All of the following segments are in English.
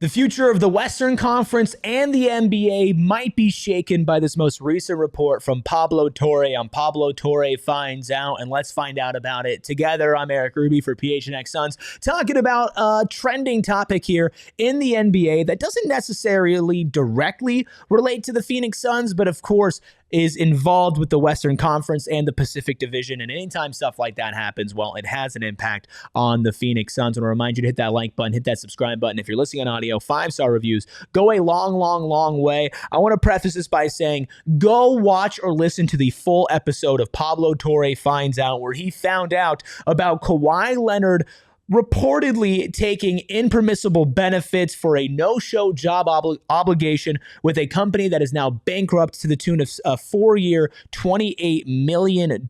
The future of the Western Conference and the NBA might be shaken by this most recent report from Pablo Torre on Pablo Torre Finds Out, and let's find out about it together. I'm Erik Ruby for PHNX Suns, talking about a trending topic here in the NBA that doesn't necessarily directly relate to the Phoenix Suns, but of course is involved with the Western Conference and the Pacific Division. And anytime stuff like that happens, well, it has an impact on the Phoenix Suns. I want to remind you to hit that like button, hit that subscribe button. If you're listening on audio, 5-star reviews go a long way. I want to preface this by saying, go watch or listen to the full episode of Pablo Torre Finds Out, where he found out about Kawhi Leonard reportedly taking impermissible benefits for a no-show job obligation with a company that is now bankrupt to the tune of a 4-year, $28 million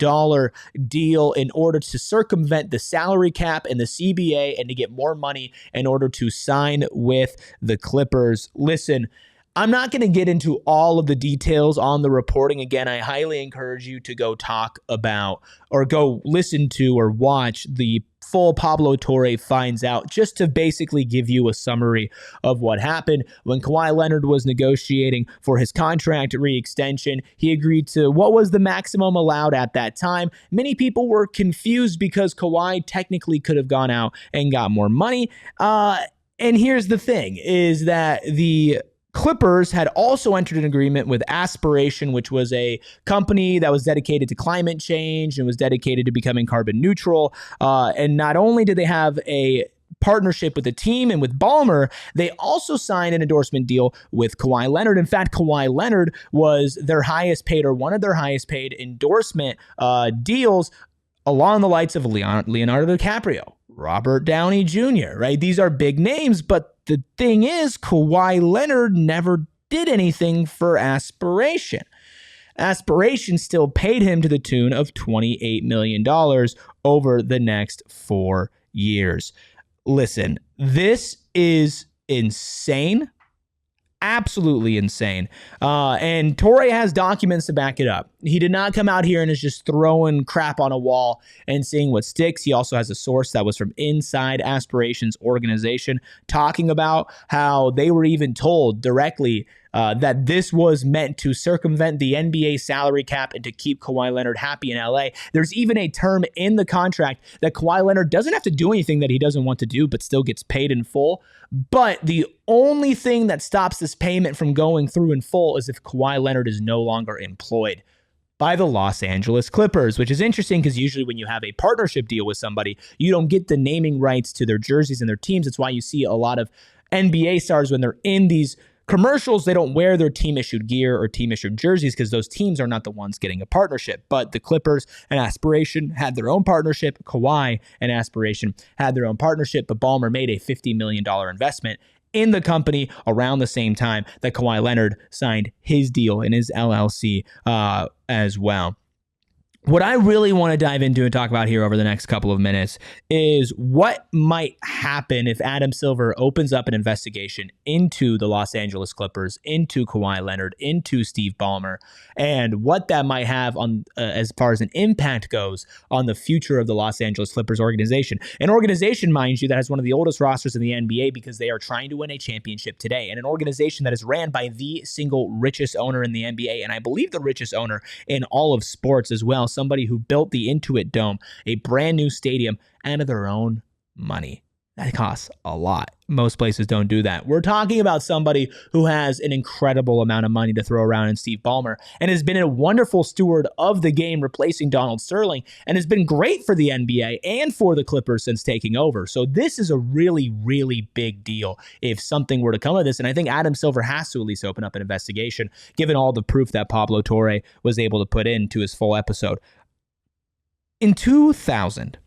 deal in order to circumvent the salary cap and the CBA and to get more money in order to sign with the Clippers. Listen, I'm not going to get into all of the details on the reporting. Again, I highly encourage you to go talk about or go listen to or watch the full Pablo Torre Finds Out, just to basically give you a summary of what happened. When Kawhi Leonard was negotiating for his contract re-extension, he agreed to what was the maximum allowed at that time. Many people were confused because Kawhi technically could have gone out and got more money. And here's the thing, is that the Clippers had also entered an agreement with Aspiration, which was a company that was dedicated to climate change and was dedicated to becoming carbon neutral. And not only did they have a partnership with the team and with Balmer, they also signed an endorsement deal with Kawhi Leonard. In fact, Kawhi Leonard was their highest paid, or one of their highest paid endorsement deals, along the likes of Leonardo DiCaprio, Robert Downey Jr., right? These are big names, but the thing is, Kawhi Leonard never did anything for Aspiration. Aspiration still paid him to the tune of $28 million over the next 4 years. Listen, this is insane. Absolutely insane. And Torre has documents to back it up. He did not come out here and is just throwing crap on a wall and seeing what sticks. He also has a source that was from inside Aspiration's organization talking about how they were even told directly that this was meant to circumvent the NBA salary cap and to keep Kawhi Leonard happy in LA. There's even a term in the contract that Kawhi Leonard doesn't have to do anything that he doesn't want to do, but still gets paid in full. But the only thing that stops this payment from going through in full is if Kawhi Leonard is no longer employed by the Los Angeles Clippers, which is interesting because usually when you have a partnership deal with somebody, you don't get the naming rights to their jerseys and their teams. It's why you see a lot of NBA stars when they're in these commercials, they don't wear their team-issued gear or team-issued jerseys because those teams are not the ones getting a partnership. But the Clippers and Aspiration had their own partnership. Kawhi and Aspiration had their own partnership, but Balmer made a $50 million investment in the company around the same time that Kawhi Leonard signed his deal in his LLC as well. What I really want to dive into and talk about here over the next couple of minutes is what might happen if Adam Silver opens up an investigation into the Los Angeles Clippers, into Kawhi Leonard, into Steve Ballmer, and what that might have on as far as an impact goes on the future of the Los Angeles Clippers organization. An organization, mind you, that has one of the oldest rosters in the NBA because they are trying to win a championship today, and an organization that is ran by the single richest owner in the NBA, and I believe the richest owner in all of sports as well. Somebody who built the Intuit Dome, a brand new stadium, out of their own money. That costs a lot. Most places don't do that. We're talking about somebody who has an incredible amount of money to throw around in Steve Ballmer and has been a wonderful steward of the game, replacing Donald Sterling, and has been great for the NBA and for the Clippers since taking over. So this is a really, really big deal if something were to come of this. And I think Adam Silver has to at least open up an investigation, given all the proof that Pablo Torre was able to put into his full episode. In 2000,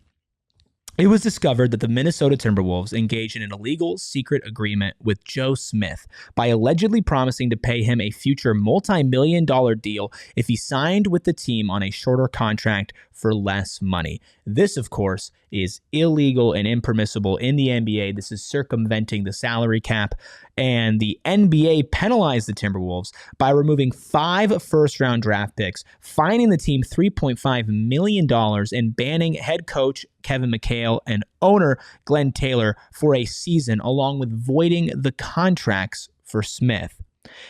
it was discovered that the Minnesota Timberwolves engaged in an illegal secret agreement with Joe Smith by allegedly promising to pay him a future multi-million-dollar deal if he signed with the team on a shorter contract for less money. This, of course, is illegal and impermissible in the NBA. This is circumventing the salary cap. And the NBA penalized the Timberwolves by removing 5 first-round draft picks, fining the team $3.5 million, and banning head coach Kevin McHale and owner Glenn Taylor for a season, along with voiding the contracts for Smith.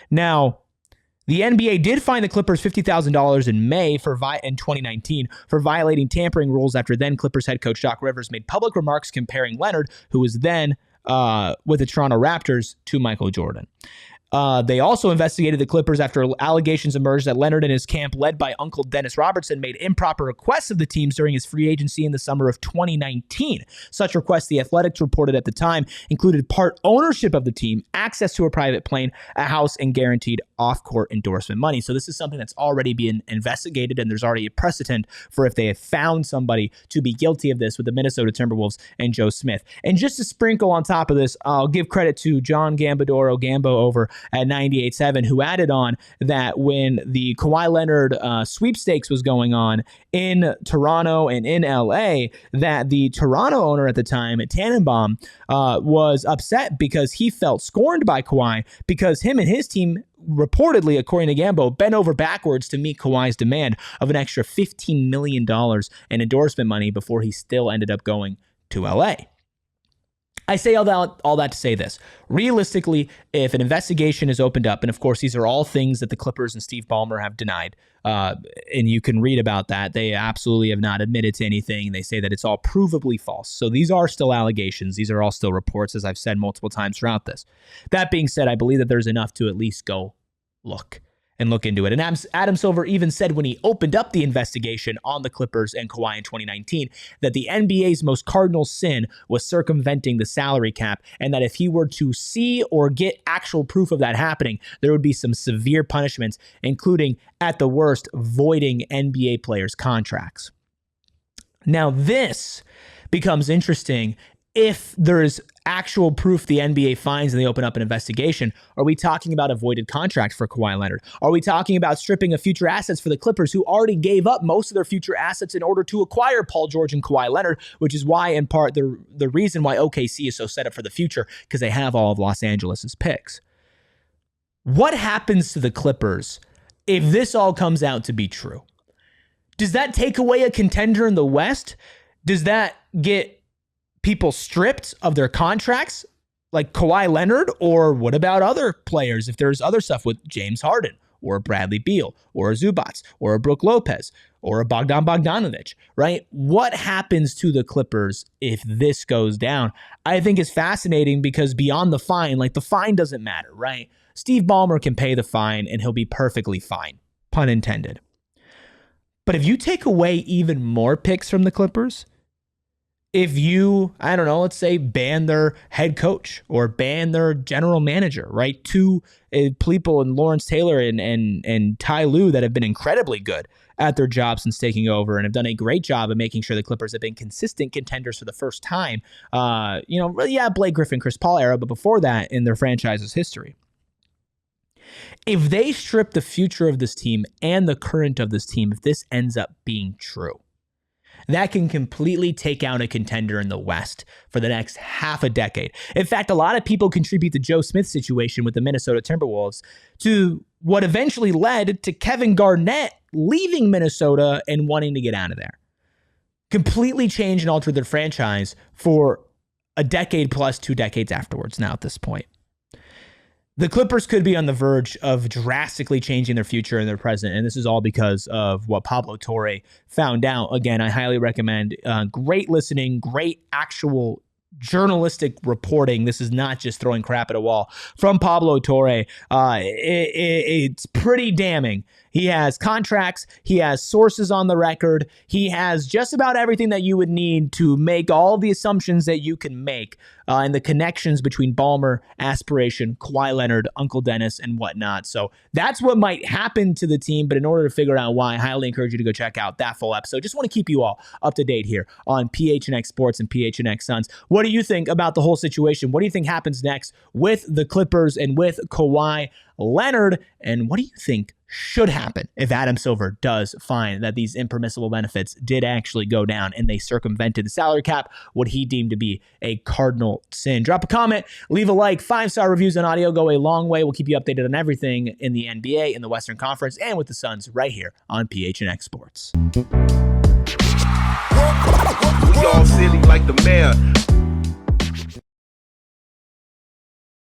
Now, the NBA did fine the Clippers $50,000 in May in 2019 for violating tampering rules after then Clippers head coach Doc Rivers made public remarks comparing Leonard, who was then with the Toronto Raptors, to Michael Jordan. They also investigated the Clippers after allegations emerged that Leonard and his camp, led by Uncle Dennis Robertson, made improper requests of the teams during his free agency in the summer of 2019. Such requests, The Athletic reported at the time, included part ownership of the team, access to a private plane, a house, and guaranteed off-court endorsement money. So this is something that's already being investigated, and there's already a precedent for if they have found somebody to be guilty of this with the Minnesota Timberwolves and Joe Smith. And just to sprinkle on top of this, I'll give credit to John Gambadoro, Gambo over at 98.7, who added on that when the Kawhi Leonard sweepstakes was going on in Toronto and in LA, that the Toronto owner at the time, Tannenbaum, was upset because he felt scorned by Kawhi because him and his team reportedly, according to Gambo, bent over backwards to meet Kawhi's demand of an extra $15 million in endorsement money before he still ended up going to LA. I say all that to say this. Realistically, if an investigation is opened up, and of course these are all things that the Clippers and Steve Ballmer have denied, and you can read about that. They absolutely have not admitted to anything. They say that it's all provably false. So these are still allegations. These are all still reports, as I've said multiple times throughout this. That being said, I believe that there's enough to at least go look into it. And Adam Silver even said when he opened up the investigation on the Clippers and Kawhi in 2019 that the NBA's most cardinal sin was circumventing the salary cap, and that if he were to see or get actual proof of that happening, there would be some severe punishments, including, at the worst, voiding NBA players' contracts. Now, this becomes interesting if there is actual proof the NBA finds and they open up an investigation. Are we talking about a voided contract for Kawhi Leonard? Are we talking about stripping of future assets for the Clippers, who already gave up most of their future assets in order to acquire Paul George and Kawhi Leonard, which is why, in part, the reason why OKC is so set up for the future, because they have all of Los Angeles's picks. What happens to the Clippers if this all comes out to be true? Does that take away a contender in the West? Does that get people stripped of their contracts like Kawhi Leonard? Or what about other players if there's other stuff with James Harden or Bradley Beal or a Zubats or a Brook Lopez or a Bogdan Bogdanovic, right? What happens to the Clippers if this goes down? I think is fascinating because beyond the fine, like the fine doesn't matter, right? Steve Ballmer can pay the fine and he'll be perfectly fine, pun intended. But if you take away even more picks from the Clippers, if you, I don't know, let's say ban their head coach or ban their general manager, right? Two people in Lawrence Taylor and Ty Lue that have been incredibly good at their job since taking over and have done a great job of making sure the Clippers have been consistent contenders for the first time. Blake Griffin, Chris Paul era, but before that in their franchise's history. If they strip the future of this team and the current of this team, if this ends up being true, that can completely take out a contender in the West for the next half a decade. In fact, a lot of people contribute the Joe Smith situation with the Minnesota Timberwolves to what eventually led to Kevin Garnett leaving Minnesota and wanting to get out of there. Completely changed and altered their franchise for a decade plus 2 decades afterwards now at this point. The Clippers could be on the verge of drastically changing their future and their present, and this is all because of what Pablo Torre found out. Again, I highly recommend great listening, great actual journalistic reporting. This is not just throwing crap at a wall. From Pablo Torre, it's pretty damning. He has contracts. He has sources on the record. He has just about everything that you would need to make all the assumptions that you can make and the connections between Balmer, Aspiration, Kawhi Leonard, Uncle Dennis, and whatnot. So that's what might happen to the team. But in order to figure out why, I highly encourage you to go check out that full episode. Just want to keep you all up to date here on PHNX Sports and PHNX Suns. What do you think about the whole situation? What do you think happens next with the Clippers and with Kawhi? Leonard? And what do you think should happen if Adam Silver does find that these impermissible benefits did actually go down and they circumvented the salary cap, what he deemed to be a cardinal sin? Drop a comment, leave a like, 5-star reviews on audio go a long way. We'll keep you updated on everything in the NBA, in the Western Conference, and with the Suns right here on PHNX Sports. We all silly like the mayor.